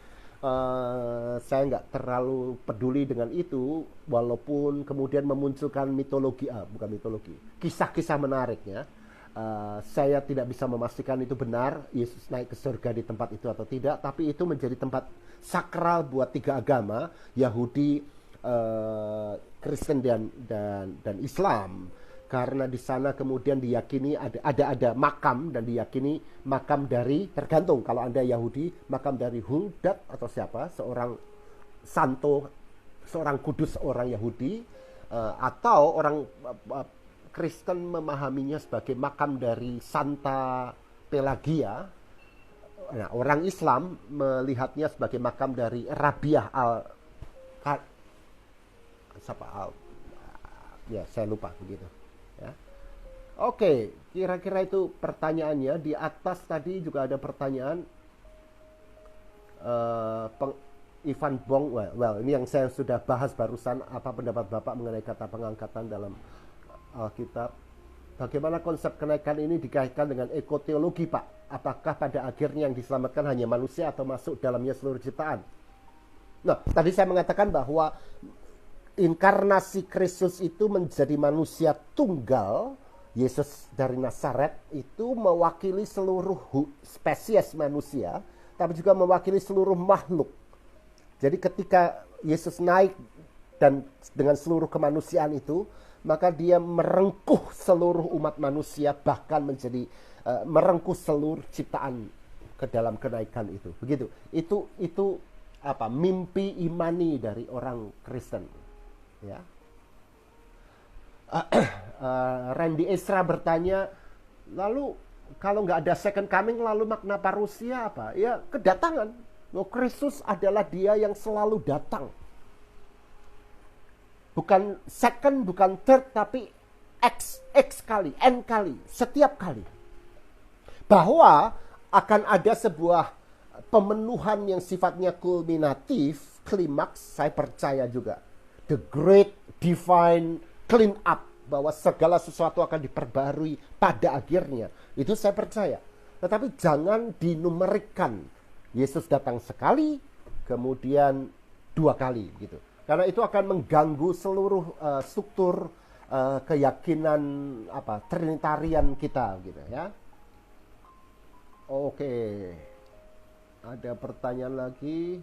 Saya nggak terlalu peduli dengan itu, walaupun kemudian memunculkan mitologi, bukan mitologi, kisah-kisah menariknya. Saya tidak bisa memastikan itu benar Yesus naik ke surga di tempat itu atau tidak, tapi itu menjadi tempat sakral buat tiga agama, Yahudi, Kristen dan Islam, karena di sana kemudian diyakini ada makam, dan diyakini makam dari, tergantung, kalau Anda Yahudi, makam dari Huldat atau siapa, seorang santo, seorang kudus orang Yahudi, atau orang Kristen memahaminya sebagai makam dari Santa Pelagia. Nah, orang Islam melihatnya sebagai makam dari Rabiah ya saya lupa begitu ya. Oke, kira-kira itu pertanyaannya. Di atas tadi juga ada pertanyaan Ivan Bong. Well, ini yang saya sudah bahas barusan. Apa pendapat Bapak mengenai kata pengangkatan dalam Alkitab? Bagaimana konsep kenaikan ini dikaitkan dengan ekoteologi, Pak? Apakah pada akhirnya yang diselamatkan hanya manusia atau masuk dalamnya seluruh ciptaan? Nah, tadi saya mengatakan bahwa inkarnasi Kristus itu menjadi manusia tunggal. Yesus dari Nazaret itu mewakili seluruh spesies manusia, tapi juga mewakili seluruh makhluk. Jadi ketika Yesus naik dan dengan seluruh kemanusiaan itu, maka dia merengkuh seluruh umat manusia, bahkan menjadi merengkuh seluruh ciptaan ke dalam kenaikan itu. Begitu. Itu apa? Mimpi imani dari orang Kristen. Ya. Randy Esra bertanya, lalu kalau nggak ada second coming, lalu makna parusia apa? Ya, kedatangan. Kristus adalah dia yang selalu datang. Bukan second, bukan third, tapi X kali, N kali, setiap kali. Bahwa akan ada sebuah pemenuhan yang sifatnya kulminatif, klimaks, saya percaya juga. The great divine clean up, bahwa segala sesuatu akan diperbarui pada akhirnya. Itu saya percaya. Tetapi jangan dinumerikan. Yesus datang sekali, kemudian 2 kali gitu. Karena itu akan mengganggu seluruh struktur keyakinan trinitarian kita gitu ya. Oke. Ada pertanyaan lagi.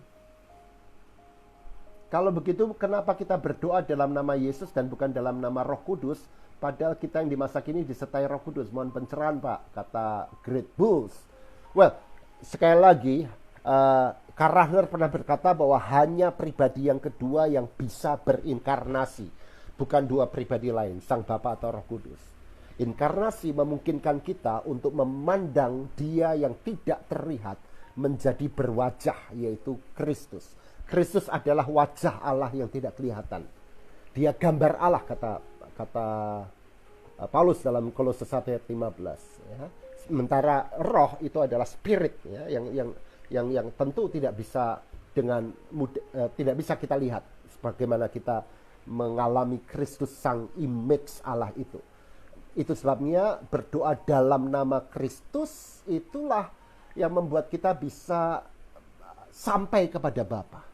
Kalau begitu, kenapa kita berdoa dalam nama Yesus dan bukan dalam nama Roh Kudus? Padahal kita yang di masa kini disertai Roh Kudus. Mohon pencerahan, Pak, kata Great Bulls. Well, sekali lagi, Karl Rahner pernah berkata bahwa hanya pribadi yang kedua yang bisa berinkarnasi, bukan 2 pribadi lain, Sang Bapa atau Roh Kudus. Inkarnasi memungkinkan kita untuk memandang Dia yang tidak terlihat menjadi berwajah, yaitu Kristus. Kristus adalah wajah Allah yang tidak kelihatan. Dia gambar Allah, kata Paulus dalam Kolose 1 ayat 15. Ya. Sementara roh itu adalah spirit, ya, yang tentu tidak bisa tidak bisa kita lihat sebagaimana kita mengalami Kristus sang image Allah itu. Itu sebabnya berdoa dalam nama Kristus itulah yang membuat kita bisa sampai kepada Bapa.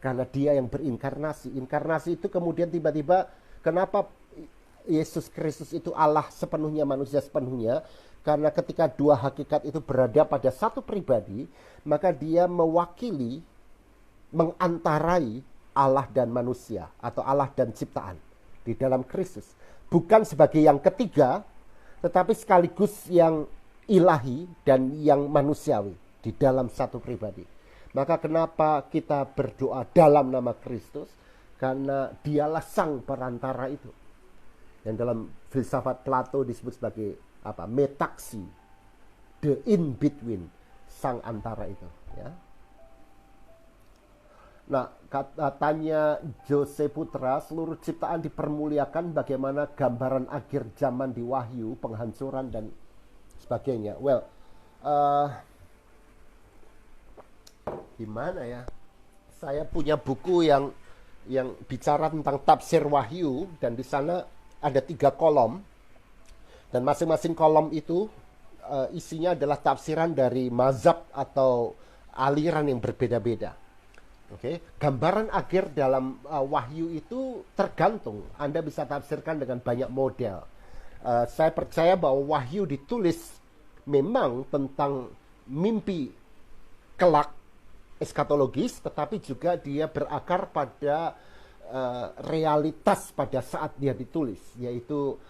Karena Dia yang berinkarnasi. Inkarnasi itu kemudian tiba-tiba, kenapa Yesus Kristus itu Allah sepenuhnya, manusia sepenuhnya? Karena ketika 2 hakikat itu berada pada satu pribadi, maka Dia mewakili, mengantarai Allah dan manusia, atau Allah dan ciptaan di dalam Kristus. Bukan sebagai yang ketiga, tetapi sekaligus yang ilahi dan yang manusiawi di dalam satu pribadi. Maka kenapa kita berdoa dalam nama Kristus? Karena Dialah sang perantara itu. Yang dalam filsafat Plato disebut sebagai metaksi, the in between, sang antara itu, ya. Nah, katanya Jose Putra, seluruh ciptaan dipermuliakan bagaimana gambaran akhir zaman di Wahyu, penghancuran dan sebagainya. Well, di mana ya? Saya punya buku yang bicara tentang tafsir Wahyu, dan di sana ada 3 kolom, dan masing-masing kolom itu isinya adalah tafsiran dari mazhab atau aliran yang berbeda-beda. Oke, gambaran akhir dalam Wahyu itu tergantung. Anda bisa tafsirkan dengan banyak model. Saya percaya bahwa Wahyu ditulis memang tentang mimpi kelak eskatologis, tetapi juga dia berakar pada realitas pada saat dia ditulis, yaitu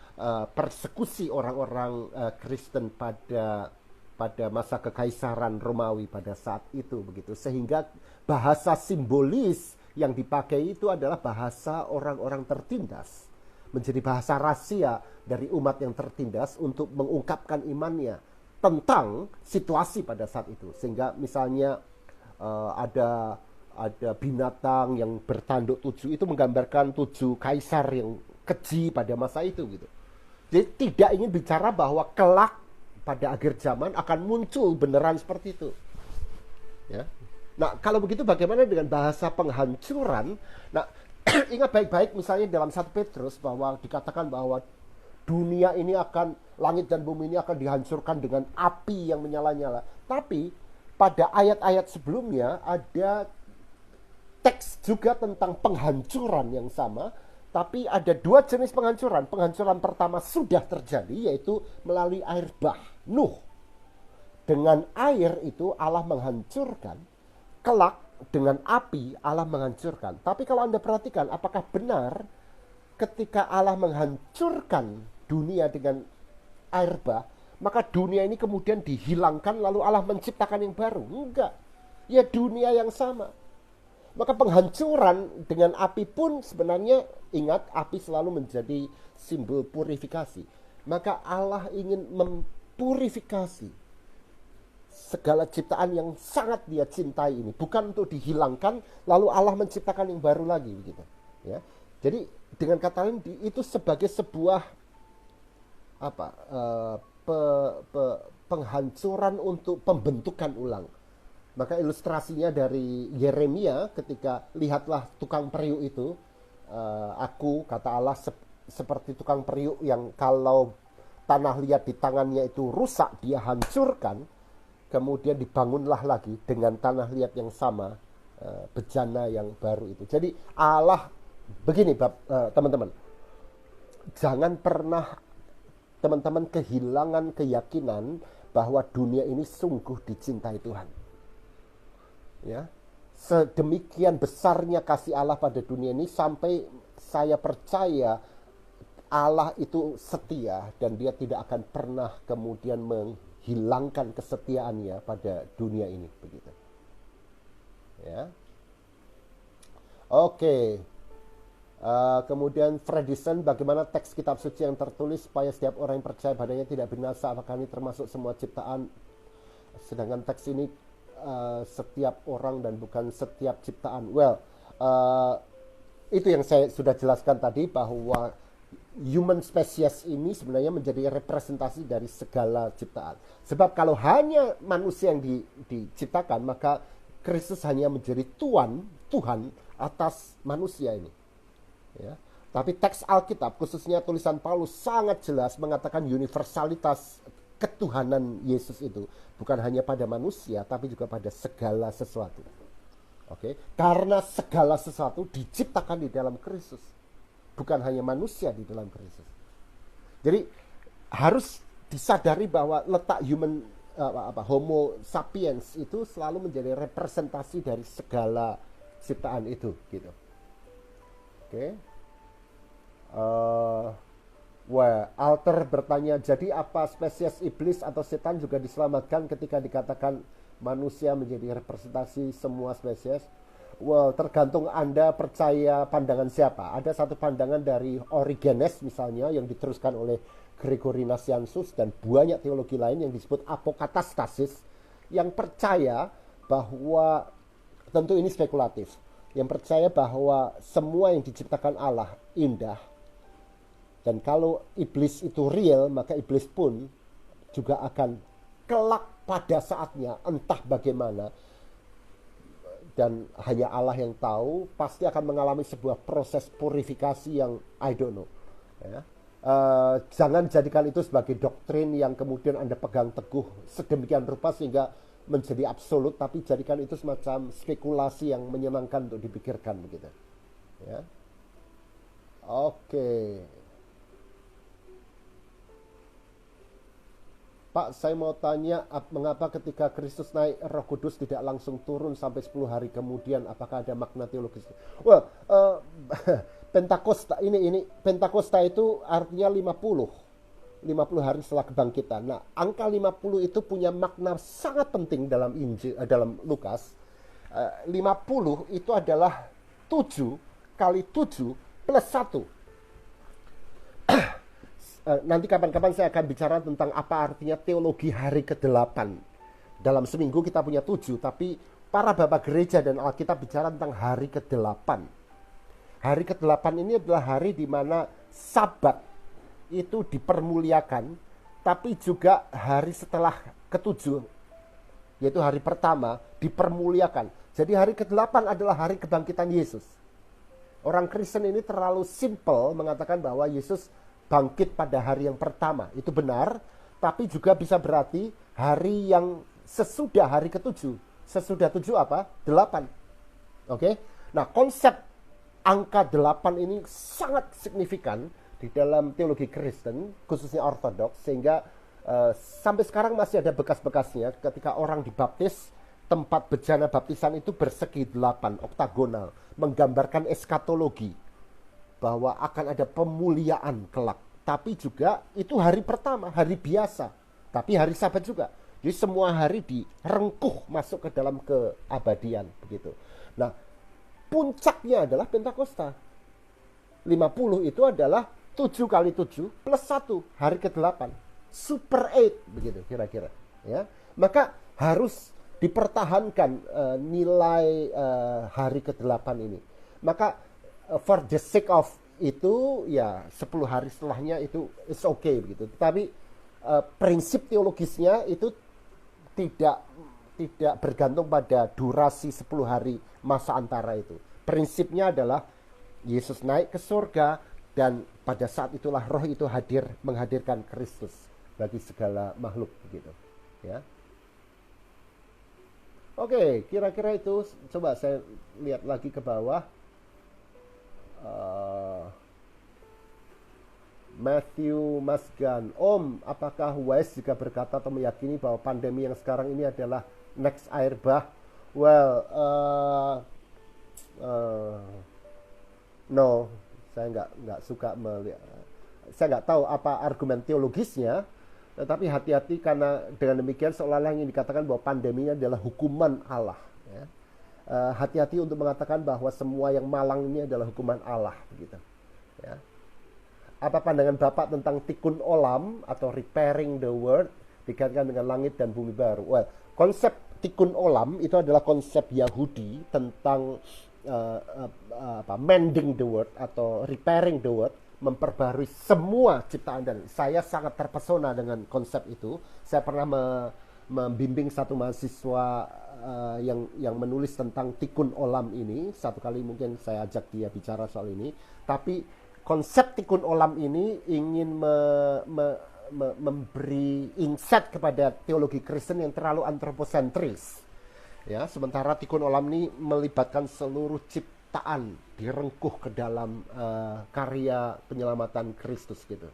persekusi orang-orang Kristen pada masa kekaisaran Romawi pada saat itu, begitu. Sehingga bahasa simbolis yang dipakai itu adalah bahasa orang-orang tertindas, menjadi bahasa rahasia dari umat yang tertindas untuk mengungkapkan imannya tentang situasi pada saat itu. Sehingga misalnya ada binatang yang bertanduk 7, itu menggambarkan 7 kaisar yang keji pada masa itu, gitu. Jadi tidak ingin bicara bahwa kelak pada akhir zaman akan muncul beneran seperti itu, ya. Nah, kalau begitu bagaimana dengan bahasa penghancuran? Nah, ingat baik-baik misalnya dalam 1 Petrus bahwa dikatakan bahwa dunia ini akan, langit dan bumi ini akan dihancurkan dengan api yang menyala-nyala. Tapi pada ayat-ayat sebelumnya ada teks juga tentang penghancuran yang sama, tapi ada 2 jenis penghancuran. Penghancuran pertama sudah terjadi, yaitu melalui air bah, Nuh. Dengan air itu Allah menghancurkan, kelak dengan api Allah menghancurkan. Tapi kalau Anda perhatikan, apakah benar ketika Allah menghancurkan dunia dengan air bah, maka dunia ini kemudian dihilangkan lalu Allah menciptakan yang baru? Enggak. Ya dunia yang sama. Maka penghancuran dengan api pun sebenarnya, ingat, api selalu menjadi simbol purifikasi. Maka Allah ingin mempurifikasi segala ciptaan yang sangat dia cintai ini, bukan untuk dihilangkan lalu Allah menciptakan yang baru lagi, begitu, ya. Jadi dengan kata lain itu sebagai sebuah penghancuran untuk pembentukan ulang. Maka ilustrasinya dari Yeremia ketika lihatlah tukang periuk itu, aku, kata Allah, seperti tukang periuk yang kalau tanah liat di tangannya itu rusak, dia hancurkan, kemudian dibangunlah lagi dengan tanah liat yang sama, bejana yang baru itu. Jadi Allah begini, teman-teman, jangan pernah teman-teman kehilangan keyakinan bahwa dunia ini sungguh dicintai Tuhan. Ya, sedemikian besarnya kasih Allah pada dunia ini sampai saya percaya Allah itu setia dan dia tidak akan pernah kemudian menghilangkan kesetiaannya pada dunia ini, begitu. Ya, oke. Kemudian Fredison, bagaimana teks kitab suci yang tertulis supaya setiap orang yang percaya padanya tidak binasa? Apakah ini termasuk semua ciptaan? Sedangkan teks ini setiap orang dan bukan setiap ciptaan. Well, itu yang saya sudah jelaskan tadi, bahwa human species ini sebenarnya menjadi representasi dari segala ciptaan. Sebab kalau hanya manusia yang diciptakan, maka Kristus hanya menjadi Tuhan atas manusia ini, ya. Tapi teks Alkitab, khususnya tulisan Paulus, sangat jelas mengatakan universalitas ketuhanan Yesus itu bukan hanya pada manusia, tapi juga pada segala sesuatu. Oke, karena segala sesuatu diciptakan di dalam Kristus, bukan hanya manusia di dalam Kristus. Jadi harus disadari bahwa letak Homo sapiens itu selalu menjadi representasi dari segala ciptaan itu, gitu. Oke. Alter bertanya, jadi apa spesies iblis atau setan juga diselamatkan ketika dikatakan manusia menjadi representasi semua spesies? Well, tergantung Anda percaya pandangan siapa. Ada satu pandangan dari Origenes misalnya yang diteruskan oleh Gregory Nazianzus dan banyak teologi lain yang disebut apokatastasis, yang percaya bahwa, tentu ini spekulatif, yang percaya bahwa semua yang diciptakan Allah indah. Dan kalau iblis itu real, maka iblis pun juga akan kelak pada saatnya, entah bagaimana, dan hanya Allah yang tahu, pasti akan mengalami sebuah proses purifikasi yang I don't know. Ya. Jangan jadikan itu sebagai doktrin yang kemudian Anda pegang teguh sedemikian rupa sehingga menjadi absolut, tapi jadikan itu semacam spekulasi yang menyenangkan untuk dipikirkan begitu. Ya. Oke. Pak, saya mau tanya, mengapa ketika Kristus naik, Roh Kudus tidak langsung turun sampai 10 hari kemudian? Apakah ada makna teologis? Well, Pentakosta Pentakosta itu artinya 50 hari setelah kebangkitan. Nah, angka 50 itu punya makna sangat penting dalam Injil, dalam Lukas. 50 itu adalah 7 kali 7 plus 1. Nanti kapan-kapan saya akan bicara tentang apa artinya teologi hari ke-8. Dalam seminggu kita punya 7, tapi para bapak gereja dan Alkitab bicara tentang hari ke-8. Hari ke-8 ini adalah hari di mana Sabat itu dipermuliakan, tapi juga hari setelah ke-7, yaitu hari pertama, dipermuliakan. Jadi hari ke-8 adalah hari kebangkitan Yesus. Orang Kristen ini terlalu simple mengatakan bahwa Yesus bangkit pada hari yang pertama. Itu benar, tapi juga bisa berarti hari yang sesudah hari ke-7. Sesudah 7 apa? 8. Oke? Nah, konsep angka 8 ini sangat signifikan di dalam teologi Kristen, khususnya Ortodoks, sehingga sampai sekarang masih ada bekas-bekasnya ketika orang dibaptis, tempat bejana baptisan itu bersegi 8, oktagonal, menggambarkan eskatologi, bahwa akan ada pemuliaan kelak. Tapi juga itu hari pertama, hari biasa, tapi hari Sabat juga. Jadi semua hari direngkuh masuk ke dalam keabadian begitu. Nah, puncaknya adalah Pentakosta. 50 itu adalah 7 kali 7 plus 1, hari ke-8. Super 8 begitu kira-kira, ya. Maka harus dipertahankan nilai hari ke-8 ini. Maka for the sake of itu, ya 10 hari setelahnya itu is okay begitu. Tapi prinsip teologisnya itu tidak bergantung pada durasi 10 hari masa antara itu. Prinsipnya adalah Yesus naik ke surga dan pada saat itulah Roh itu menghadirkan Kristus bagi segala makhluk begitu, ya. Oke, kira-kira itu. Coba saya lihat lagi ke bawah. Matthew Masgan, Om, apakah Wise juga berkata atau meyakini bahwa pandemi yang sekarang ini adalah next air bah? Well, no, saya nggak suka melihat. Saya nggak tahu apa argumen teologisnya, tetapi hati-hati karena dengan demikian seolah-olah yang dikatakan bahwa pandeminya adalah hukuman Allah. Ya. Hati-hati untuk mengatakan bahwa semua yang malang ini adalah hukuman Allah begitu, ya. Apa pandangan Bapak tentang tikkun olam atau repairing the world dikaitkan dengan langit dan bumi baru? Well, konsep tikkun olam itu adalah konsep Yahudi tentang mending the world atau repairing the world, memperbarui semua ciptaan. Dan saya sangat terpesona dengan konsep itu. Saya pernah membimbing satu mahasiswa yang menulis tentang tikkun olam ini. Satu kali mungkin saya ajak dia bicara soal ini. Tapi konsep tikkun olam ini ingin memberi insight kepada teologi Kristen yang terlalu antroposentris. Ya, sementara tikkun olam ini melibatkan seluruh ciptaan direngkuh ke dalam karya penyelamatan Kristus gitu.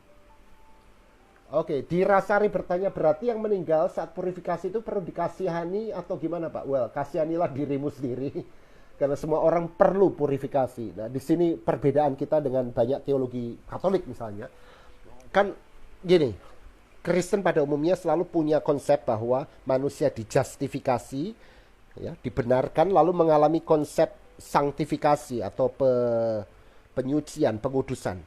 Oke, Dirasari bertanya, berarti yang meninggal saat purifikasi itu perlu dikasihani atau gimana, Pak? Well, kasihanilah dirimu sendiri karena semua orang perlu purifikasi. Nah, di sini perbedaan kita dengan banyak teologi Katolik misalnya. Kan gini, Kristen pada umumnya selalu punya konsep bahwa manusia dijustifikasi, ya, dibenarkan, lalu mengalami konsep sanktifikasi atau penyucian, pengudusan.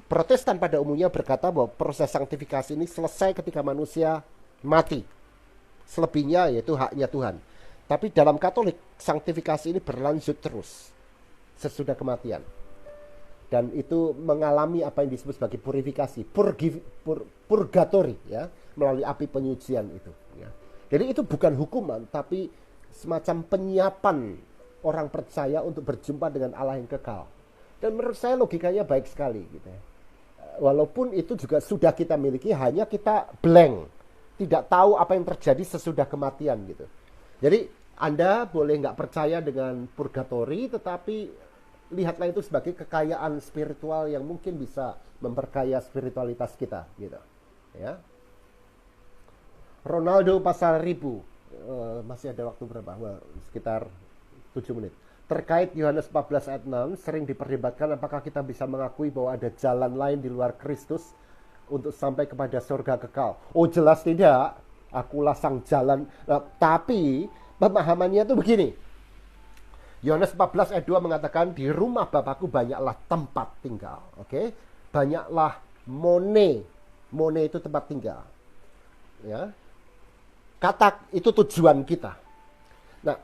Protestan pada umumnya berkata bahwa proses sanktifikasi ini selesai ketika manusia mati. Selebihnya yaitu haknya Tuhan. Tapi dalam Katolik, sanktifikasi ini berlanjut terus sesudah kematian. Dan itu mengalami apa yang disebut sebagai purifikasi, purgatori, ya, melalui api penyucian itu. Ya. Jadi itu bukan hukuman, tapi semacam penyiapan orang percaya untuk berjumpa dengan Allah yang kekal. Dan menurut saya logikanya baik sekali gitu ya. Walaupun itu juga sudah kita miliki, hanya kita blank, tidak tahu apa yang terjadi sesudah kematian gitu. Jadi Anda boleh nggak percaya dengan purgatori, tetapi lihatlah itu sebagai kekayaan spiritual yang mungkin bisa memperkaya spiritualitas kita gitu ya. Ronaldo pasal 1000. Masih ada waktu berapa? Sekitar 7 menit. Terkait Yohanes 14 ayat 6, sering diperdebatkan apakah kita bisa mengakui bahwa ada jalan lain di luar Kristus untuk sampai kepada surga kekal. Oh jelas tidak, akulah sang jalan. Nah, tapi pemahamannya itu begini. Yohanes 14 ayat 2 mengatakan, di rumah Bapakku banyaklah tempat tinggal. Oke? Banyaklah mone. Mone itu tempat tinggal. Ya. Kata itu tujuan kita. Nah,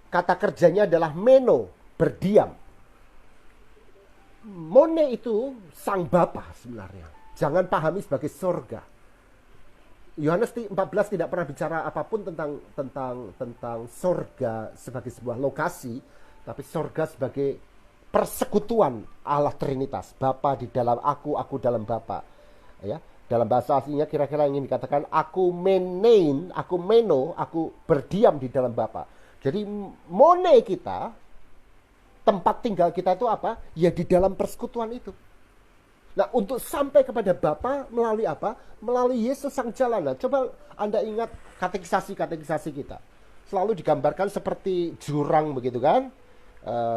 kata kerjanya adalah meno, berdiam. Mone itu sang Bapa sebenarnya. Jangan pahami sebagai surga. Yohanes 14 tidak pernah bicara apapun tentang surga sebagai sebuah lokasi, tapi surga sebagai persekutuan Allah Trinitas. Bapa di dalam aku dalam Bapa. Ya. Dalam bahasa aslinya kira-kira ingin dikatakan aku meno, aku berdiam di dalam Bapa. Jadi mone kita, tempat tinggal kita itu apa? Ya di dalam persekutuan itu. Nah untuk sampai kepada Bapa melalui apa? Melalui Yesus sang jalan. Nah, coba Anda ingat katekisasi kita. Selalu digambarkan seperti jurang begitu kan?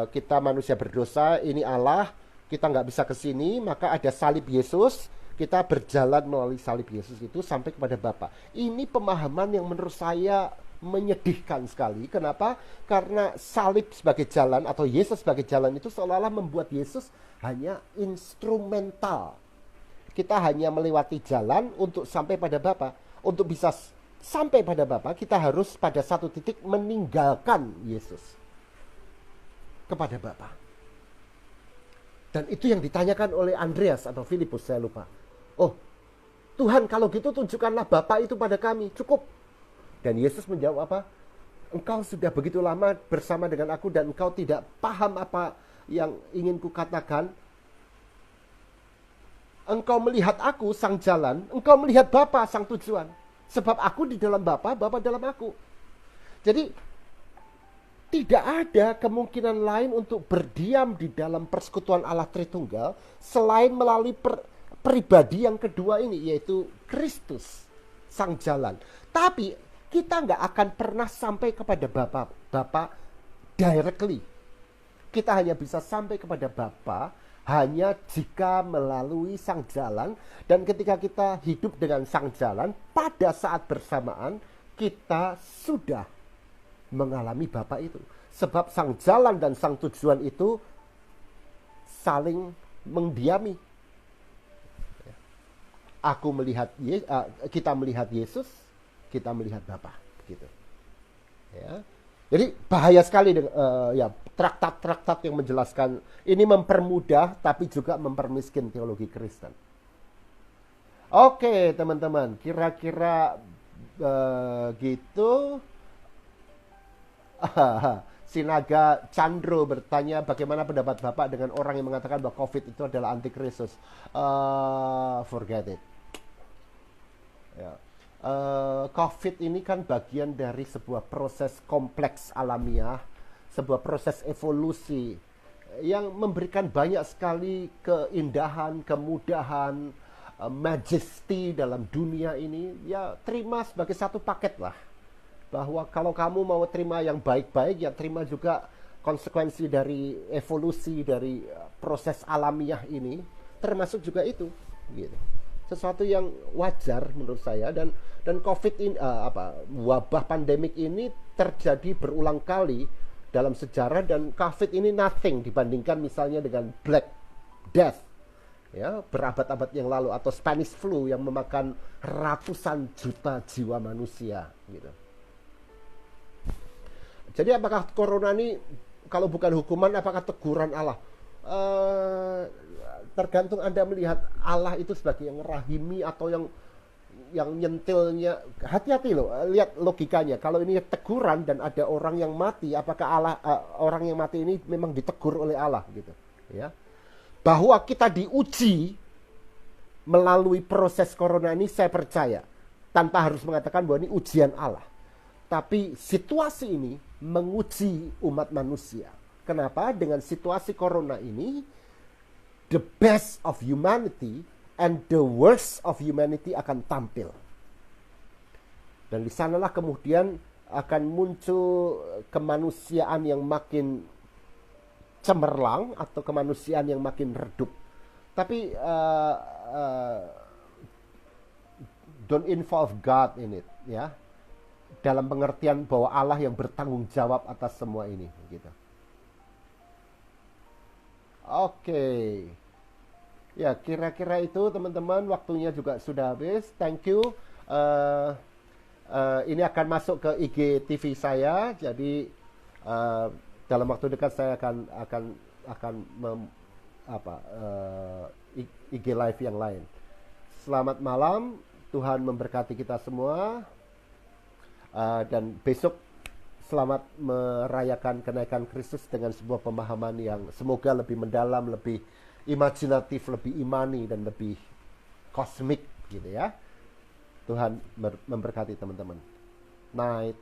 Kita manusia berdosa, ini Allah, kita nggak bisa ke sini, maka ada salib Yesus. Kita berjalan melalui salib Yesus itu sampai kepada Bapa. Ini pemahaman yang menurut saya menyedihkan sekali. Kenapa? Karena salib sebagai jalan atau Yesus sebagai jalan itu seolah-olah membuat Yesus hanya instrumental. Kita hanya melewati jalan untuk sampai pada Bapa. Untuk bisa sampai pada Bapa, kita harus pada satu titik meninggalkan Yesus kepada Bapa. Dan itu yang ditanyakan oleh Andreas atau Filipus, saya lupa. Oh, Tuhan kalau gitu tunjukkanlah Bapa itu pada kami, cukup. Dan Yesus menjawab apa? Engkau sudah begitu lama bersama dengan aku dan engkau tidak paham apa yang ingin kukatakan. Engkau melihat aku sang jalan, engkau melihat Bapa sang tujuan. Sebab aku di dalam Bapa, Bapa dalam aku. Jadi tidak ada kemungkinan lain untuk berdiam di dalam persekutuan Allah Tritunggal selain melalui pribadi yang kedua ini, yaitu Kristus, sang jalan. Tapi kita nggak akan pernah sampai kepada Bapa directly. Kita hanya bisa sampai kepada Bapa hanya jika melalui sang jalan. Dan ketika kita hidup dengan sang jalan, pada saat bersamaan kita sudah mengalami Bapa itu. Sebab sang jalan dan sang tujuan itu saling mendiami. Kita melihat Yesus, kita melihat Bapa, gitu. Ya. Jadi bahaya sekali ya traktat-traktat yang menjelaskan ini mempermudah tapi juga mempermiskin teologi Kristen. Oke, teman-teman, kira-kira gitu. Sinaga Chandro bertanya bagaimana pendapat Bapak dengan orang yang mengatakan bahwa COVID itu adalah antikristus. Forget it. Ya. COVID ini kan bagian dari sebuah proses kompleks alamiah, sebuah proses evolusi yang memberikan banyak sekali keindahan, kemudahan, majesty dalam dunia ini. Ya terima sebagai satu paket lah. Bahwa kalau kamu mau terima yang baik-baik, ya terima juga konsekuensi dari evolusi, dari proses alamiah ini, termasuk juga itu, gitu. Sesuatu yang wajar menurut saya. Dan COVID ini, wabah pandemik ini terjadi berulang kali dalam sejarah, dan COVID ini nothing dibandingkan misalnya dengan Black Death, ya, berabad-abad yang lalu, atau Spanish flu yang memakan ratusan juta jiwa manusia, gitu. Jadi apakah corona ini kalau bukan hukuman, apakah teguran Allah? Tergantung Anda melihat Allah itu sebagai yang rahimi atau yang yang nyentilnya, hati-hati loh, lihat logikanya. Kalau ini teguran dan ada orang yang mati, apakah orang yang mati ini memang ditegur oleh Allah gitu, ya? Bahwa kita diuji melalui proses corona ini, saya percaya tanpa harus mengatakan bahwa ini ujian Allah. Tapi situasi ini menguji umat manusia. Kenapa? Dengan situasi corona ini, the best of humanity and the worst of humanity akan tampil. Dan di sanalah kemudian akan muncul kemanusiaan yang makin cemerlang atau kemanusiaan yang makin redup. Tapi don't involve God in it, ya. Dalam pengertian bahwa Allah yang bertanggung jawab atas semua ini, gitu. Oke. Ya, kira-kira itu teman-teman, waktunya juga sudah habis. Thank you. Ini akan masuk ke IG TV saya, jadi dalam waktu dekat saya akan IG live yang lain. Selamat malam, Tuhan memberkati kita semua. Dan besok selamat merayakan kenaikan Kristus dengan sebuah pemahaman yang semoga lebih mendalam, lebih imajinatif, lebih imani, dan lebih kosmik gitu ya. Tuhan memberkati teman-teman. Night.